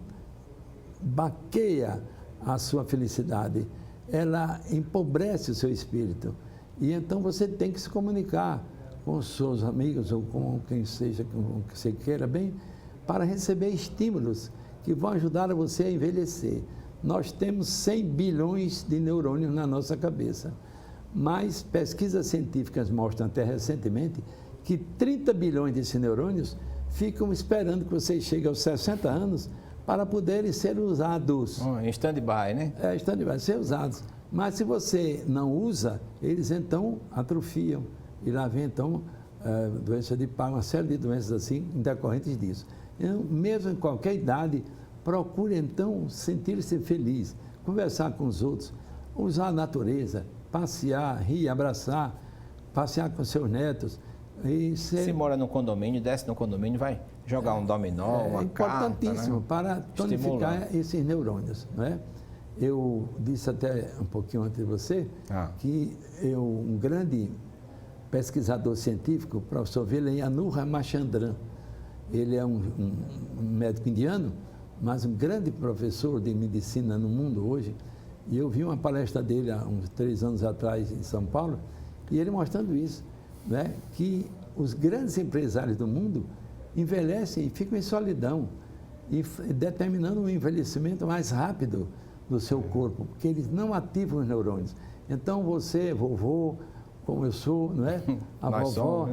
baqueia a sua felicidade, ela empobrece o seu espírito. E então você tem que se comunicar com os seus amigos ou com quem seja, com que você queira bem, para receber estímulos que vão ajudar a você a envelhecer. Nós temos 100 bilhões de neurônios na nossa cabeça, mas pesquisas científicas mostram até recentemente que 30 bilhões desses neurônios ficam esperando que você chegue aos 60 anos para poderem ser usados. Em stand-by, né? Stand-by, ser usados. Mas se você não usa, eles então atrofiam. E lá vem então doença de Parkinson, uma série de doenças assim, decorrentes disso. Então, mesmo em qualquer idade, procure então sentir-se feliz, conversar com os outros, usar a natureza, passear, rir, abraçar, passear com seus netos. Se mora no condomínio, desce no condomínio, vai jogar um dominó, uma carta. É importantíssimo, né? Para tonificar esses neurônios, não é? Eu disse até um pouquinho antes de você que um grande pesquisador científico, o professor Vilayanur Ramachandran, ele é um médico indiano, mas um grande professor de medicina no mundo hoje, e eu vi uma palestra dele há uns 3 anos atrás em São Paulo, e ele mostrando isso, né, que os grandes empresários do mundo envelhecem e ficam em solidão, e determinando um envelhecimento mais rápido do seu corpo, porque eles não ativam os neurônios. Então você, vovô, como eu sou, não é? A vovó,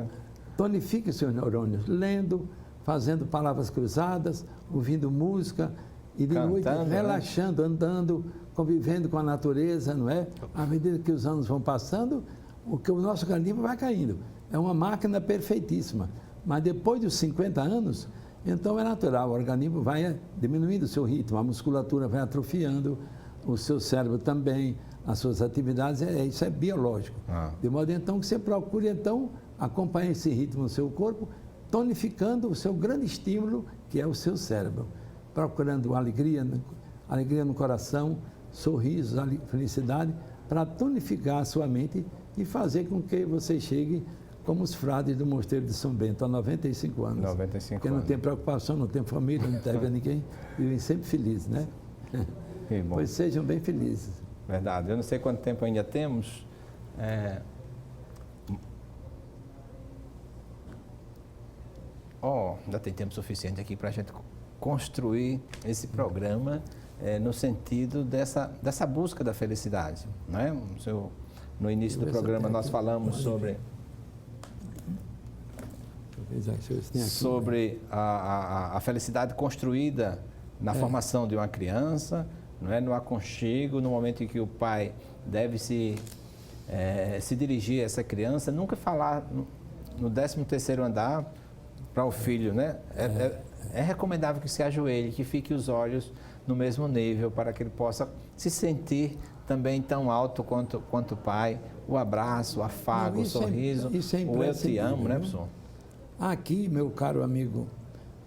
tonifique seus neurônios, lendo, fazendo palavras cruzadas, ouvindo música e de noite relaxando, andando, convivendo com a natureza, não é? À medida que os anos vão passando, o nosso organismo vai caindo. É uma máquina perfeitíssima. Mas depois dos 50 anos, então é natural, o organismo vai diminuindo o seu ritmo, a musculatura vai atrofiando, o seu cérebro também, as suas atividades, isso é biológico. De modo então que você procure então acompanhar esse ritmo no seu corpo, tonificando o seu grande estímulo, que é o seu cérebro, procurando alegria no coração, sorrisos, felicidade, para tonificar a sua mente e fazer com que você chegue como os frades do Mosteiro de São Bento, há 95 anos. 95 porque não tem preocupação, não tem família, não tem ninguém, vivem sempre felizes, né? Que bom. Pois sejam bem felizes. Verdade. Eu não sei quanto tempo ainda temos. Ainda tem tempo suficiente aqui para a gente construir esse programa no sentido dessa busca da felicidade, não é? No início do programa nós falamos sobre a felicidade construída na formação de uma criança, não é? No aconchego, no momento em que o pai deve se dirigir a essa criança, nunca falar no 13º andar para o filho, né? É recomendável que se ajoelhe, que fique os olhos no mesmo nível, para que ele possa se sentir também tão alto quanto o pai. O abraço, o afago, o sorriso, o eu te amo, né, professor? Aqui, meu caro amigo,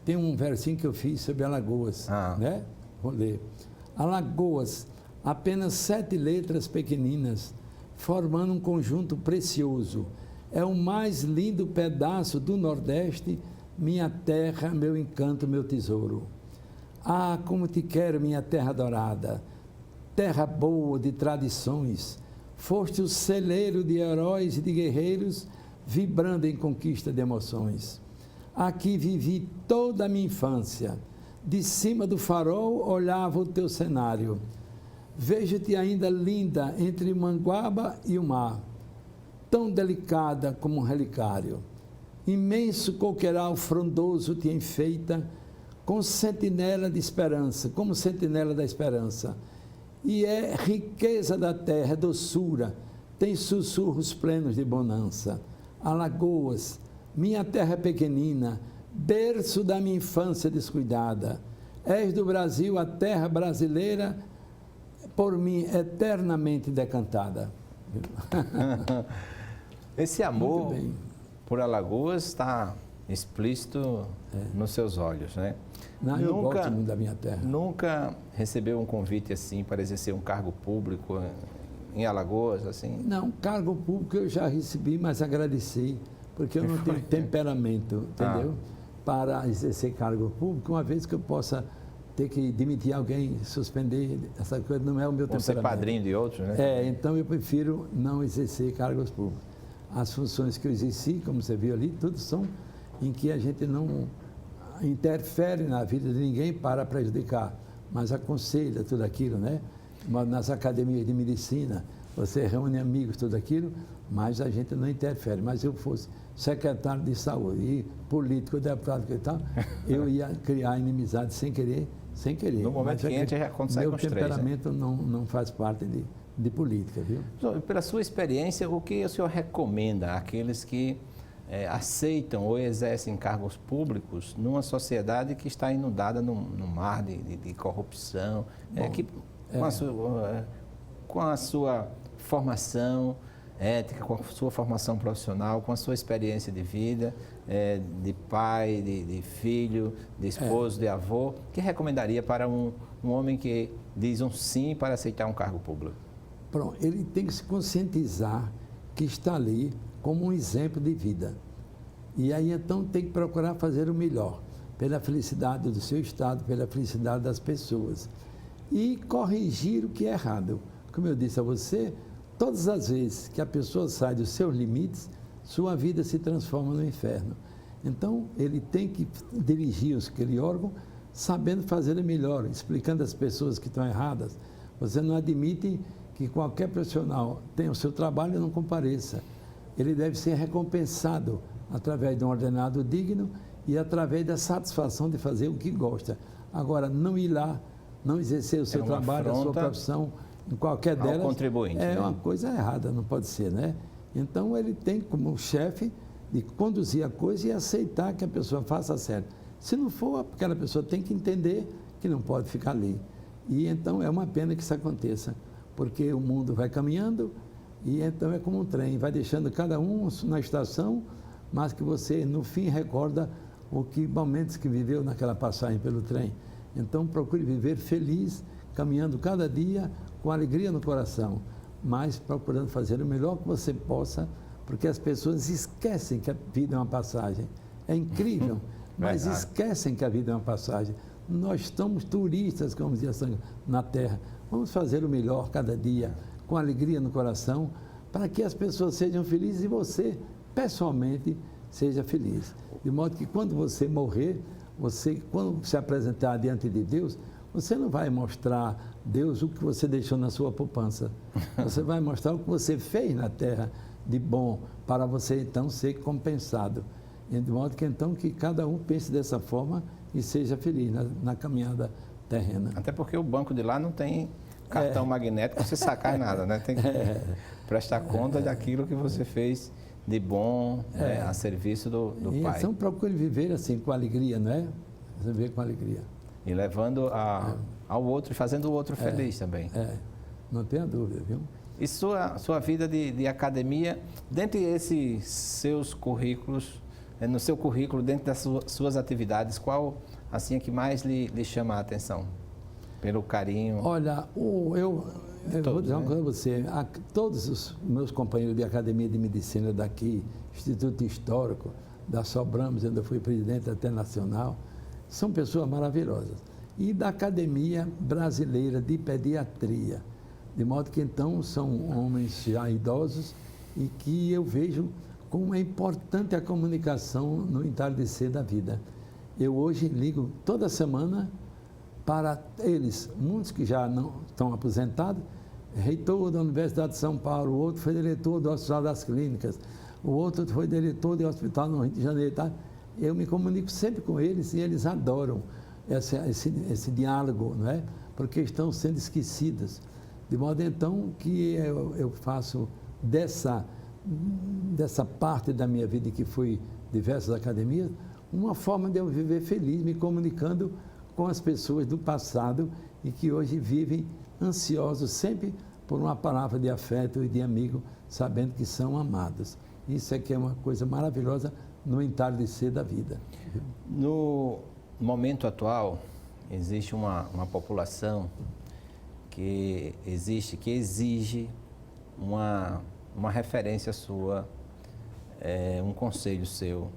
tem um versinho que eu fiz sobre Alagoas, né? Vou ler. Alagoas, apenas 7 letras pequeninas, formando um conjunto precioso. É o mais lindo pedaço do Nordeste, minha terra, meu encanto, meu tesouro. Ah, como te quero, minha terra adorada, terra boa de tradições, foste o celeiro de heróis e de guerreiros, vibrando em conquista de emoções. Aqui vivi toda a minha infância, de cima do farol olhava o teu cenário. Vejo-te ainda linda entre Manguaba e o mar, tão delicada como um relicário. Imenso coqueiral frondoso te enfeita, com sentinela de esperança, como sentinela da esperança. E é riqueza da terra, é doçura, tem sussurros plenos de bonança. Alagoas, minha terra pequenina, berço da minha infância descuidada. És do Brasil a terra brasileira, por mim eternamente decantada. Esse amor por Alagoas está explícito nos seus olhos, né? Não, eu gosto muito da minha terra. Nunca recebeu um convite assim para exercer um cargo público em Alagoas, assim? Não, cargo público eu já recebi, mas agradeci, porque eu não tenho temperamento, entendeu? Para exercer cargo público, uma vez que eu possa ter que demitir alguém, suspender, essa coisa não é o meu temperamento. Ser padrinho de outros, né? Então eu prefiro não exercer cargos públicos. As funções que eu exerci, como você viu ali, tudo são em que a gente não interfere na vida de ninguém para prejudicar, mas aconselha tudo aquilo, né? Nas academias de medicina, você reúne amigos, tudo aquilo, mas a gente não interfere. Mas se eu fosse secretário de saúde e político, deputado e tal, eu ia criar inimizade sem querer. No momento que entra, já acontece com os três. Meu temperamento não faz parte de política, viu? Pela sua experiência, o que o senhor recomenda àqueles que aceitam ou exercem cargos públicos numa sociedade que está inundada num mar de corrupção, com a sua formação ética, com a sua formação profissional, com a sua experiência de vida, de pai, de filho, de esposo, de avô, que recomendaria para um homem que diz um sim para aceitar um cargo público? Pronto, ele tem que se conscientizar que está ali como um exemplo de vida. E aí então tem que procurar fazer o melhor, pela felicidade do seu estado, pela felicidade das pessoas. E corrigir o que é errado. Como eu disse a você, todas as vezes que a pessoa sai dos seus limites, sua vida se transforma no inferno. Então, ele tem que dirigir aquele órgão sabendo fazer o melhor, explicando às pessoas que estão erradas. Você não admite que qualquer profissional tenha o seu trabalho e não compareça. Ele deve ser recompensado através de um ordenado digno e através da satisfação de fazer o que gosta. Agora, não ir lá, não exercer o seu trabalho, a sua profissão, em qualquer delas, contribuinte, uma coisa errada, não pode ser, né? Então, ele tem como chefe de conduzir a coisa e aceitar que a pessoa faça certo. Se não for, aquela pessoa tem que entender que não pode ficar ali. E então, é uma pena que isso aconteça, porque o mundo vai caminhando e então é como um trem, vai deixando cada um na estação, mas que você, no fim, recorda momentos que viveu naquela passagem pelo trem. Então, procure viver feliz, caminhando cada dia com alegria no coração, mas procurando fazer o melhor que você possa, porque as pessoas esquecem que a vida é uma passagem. É incrível, mas esquecem que a vida é uma passagem. Nós estamos turistas, como dizia na Terra. Vamos fazer o melhor cada dia, com alegria no coração, para que as pessoas sejam felizes e você, pessoalmente, seja feliz. De modo que quando você morrer, quando se apresentar diante de Deus, você não vai mostrar a Deus o que você deixou na sua poupança. Você vai mostrar o que você fez na terra de bom, para você então ser compensado. De modo que então que cada um pense dessa forma e seja feliz na caminhada terrena. Até porque o banco de lá não tem cartão magnético para você sacar nada, né? Tem que prestar conta daquilo que você fez de bom a serviço do Pai. Então procure viver assim com alegria, não é? Viver com alegria. E levando ao outro, fazendo o outro feliz também. Não tenha dúvida, viu? E sua vida de academia, dentre esses seus currículos, no seu currículo, dentro das suas atividades, qual assim é que mais lhe chama a atenção? Pelo carinho? Olha, eu vou dizer uma coisa a você. Todos os meus companheiros de academia de medicina daqui, Instituto Histórico, da Sobramos, onde eu fui presidente até nacional, são pessoas maravilhosas. E da Academia Brasileira de Pediatria, de modo que então são homens já idosos e que eu vejo como é importante a comunicação no entardecer da vida. Eu hoje ligo toda semana para eles, muitos que já não estão aposentados, reitor da Universidade de São Paulo, o outro foi diretor do Hospital das Clínicas, o outro foi diretor do hospital no Rio de Janeiro, tá? Eu me comunico sempre com eles e eles adoram. esse diálogo, não é? Porque estão sendo esquecidas. De modo, então, que eu faço dessa parte da minha vida que foi diversas academias, uma forma de eu viver feliz, me comunicando com as pessoas do passado e que hoje vivem ansiosos sempre por uma palavra de afeto e de amigo, sabendo que são amados. Isso é que é uma coisa maravilhosa no entardecer da vida. No momento atual, existe uma população que exige uma referência sua, um conselho seu.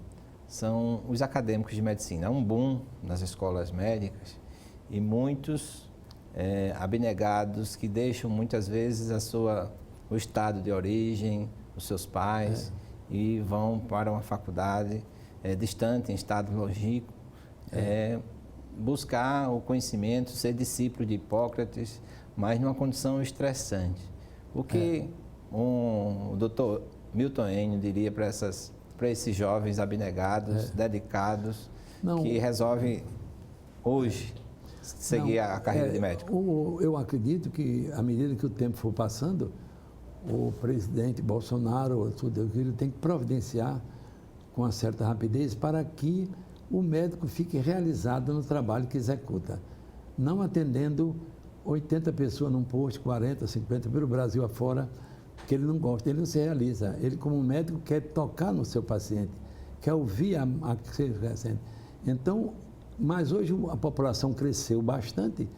São os acadêmicos de medicina. Há um boom nas escolas médicas e muitos abnegados que deixam muitas vezes o estado de origem, os seus pais, e vão para uma faculdade distante, em estado longínquo, buscar o conhecimento, ser discípulo de Hipócrates, mas numa condição estressante. O que o doutor Milton Enio diria para esses jovens abnegados, dedicados, que resolvem hoje seguir a carreira de médico? Eu acredito que, à medida que o tempo for passando, o presidente Bolsonaro, ele tem que providenciar com uma certa rapidez para que o médico fique realizado no trabalho que executa, não atendendo 80 pessoas num posto, 40, 50, pelo Brasil afora, que ele não gosta, ele não se realiza. Ele, como médico, quer tocar no seu paciente, quer ouvir a paciente. Então, mas hoje a população cresceu bastante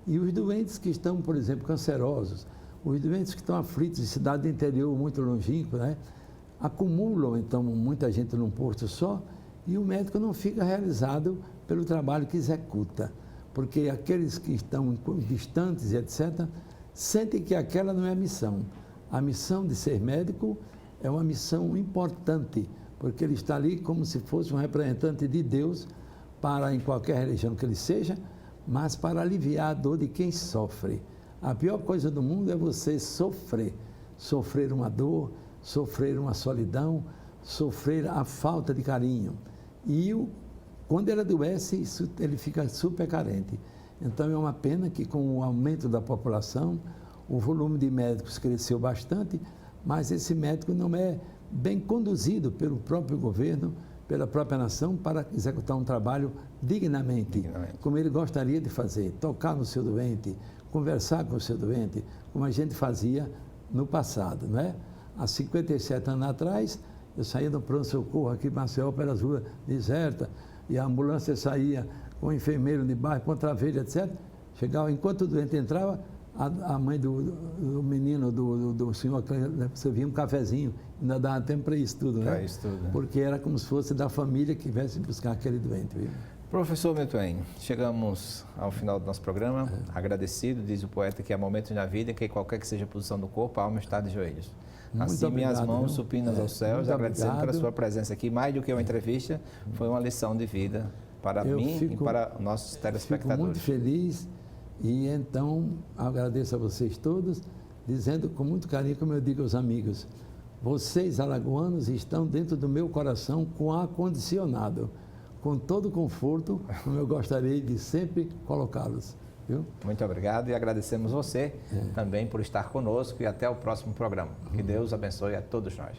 e os doentes que estão, por exemplo, cancerosos, os doentes que estão aflitos em cidade do interior muito longínquo, né, acumulam, então, muita gente num posto só e o médico não fica realizado pelo trabalho que executa, porque aqueles que estão distantes, etc., sentem que aquela não é a missão. A missão de ser médico é uma missão importante, porque ele está ali como se fosse um representante de Deus para, em qualquer religião que ele seja, mas para aliviar a dor de quem sofre. A pior coisa do mundo é você sofrer uma dor, sofrer uma solidão, sofrer a falta de carinho. E quando ele adoece, ele fica super carente. Então é uma pena que, com o aumento da população, o volume de médicos cresceu bastante, mas esse médico não é bem conduzido pelo próprio governo, pela própria nação, para executar um trabalho dignamente, como ele gostaria de fazer, tocar no seu doente, conversar com o seu doente, como a gente fazia no passado, não é? Há 57 anos atrás, eu saía do pronto-socorro aqui em Maceió, pelas ruas desertas, e a ambulância saía com o enfermeiro de baixo, contra a veia, etc. Chegava, enquanto o doente entrava, a mãe do menino, do senhor, você via um cafezinho, ainda dava tempo para isso tudo, né? Isso tudo, né? Porque era como se fosse da família que viesse buscar aquele doente. Viu? Professor Milton Enio, chegamos ao final do nosso programa. Agradecido, diz o poeta, que há momentos na vida que qualquer que seja a posição do corpo, a alma está de joelhos. Muito assim, obrigado, minhas mãos supinas aos céus, agradecendo pela sua presença aqui. Mais do que uma entrevista, foi uma lição de vida para mim e para nossos telespectadores. Fico muito feliz e então agradeço a vocês todos, dizendo com muito carinho, como eu digo aos amigos, vocês alagoanos estão dentro do meu coração com ar-condicionado, com todo o conforto, como eu gostaria de sempre colocá-los. Viu? Muito obrigado e agradecemos você também por estar conosco e até o próximo programa. Que Deus abençoe a todos nós.